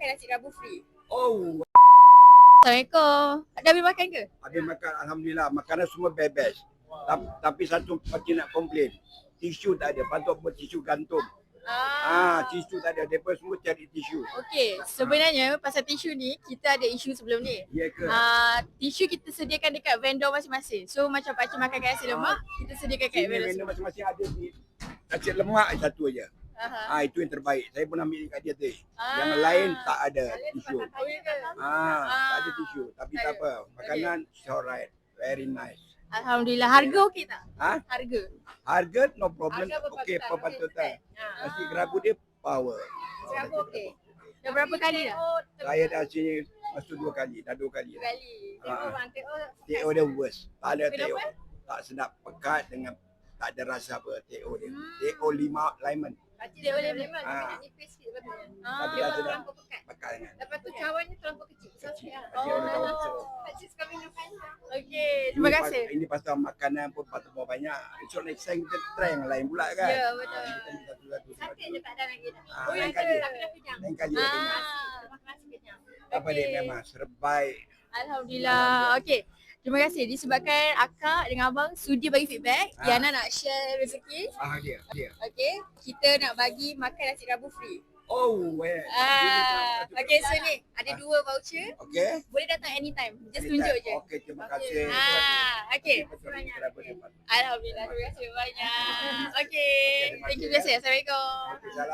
nasi rabu free. Oh, Assalamualaikum. Dah habis makan ke? habis makan Alhamdulillah. Makanan semua best. Tapi satu pakcik nak komplain. Tisu tak ada. Patut buat tisu gantung. Tisu tak ada. Mereka semua cari tisu. Okey, sebenarnya pasal tisu ni, kita ada isu sebelum ni. Ya ke? Tisu kita sediakan dekat vendor masing-masing. So macam pakcik makan kat nasi lemak, kita sediakan kat Sini vendor. vendor masing-masing ada ni. Nasi lemak satu aja. Itu yang terbaik. Saya pun ambil kat dia tu. Yang lain tak ada tisu. Tak ada tisu. Tapi tak apa. Makanan is alright. Very nice. Alhamdulillah. Harga okey tak? Harga? Harga no problem. Harga Okey, berpatutan. Nasi kerabu dia power. Kerabu okey. Dah berapa kali dah? Saya dah sini masuk 2 kali. Dah 2 kali. 2 kali. TO dia worst. Tak ada TO. Kenapa? Tak sedap, pekat dengan tak ada rasa apa TO dia. TO 5 lemon. Dia boleh memang Ah. nipis sikit betul. Tapi Dia dah sedap. terlampau pekat. Pekat dengan. Lepas tu cawannya terlampau kecil. Kecil. Oh. Pakcik Pakcik suka minum panjang. Okey, terima kasih. Ini pasal makanan pun patut bawa banyak. Esok next time kita try yang lain pula kan. Ya, betul. Kita ni satu-satu. Sakit je tak ada lagi dah. Lain ya kali. ke? Tapi dah kenyang. Lain kali dah kenyang. Terima kasih kenyang. Apa dia memang serbaik. Alhamdulillah. Okey. Terima kasih disebabkan akak dengan abang sudi bagi feedback. Diana nak share rezeki. Dia. Okey, kita nak bagi makan nasi rabu free. Oh, Okey, so ni ada 2 voucher. Okey. Boleh datang anytime. Just tunjuk je. Okey, terima kasih. Okey. Alhamdulillah. Alhamdulillah, terima kasih banyak. Okey. Thank you biasa. Assalamualaikum. Salam.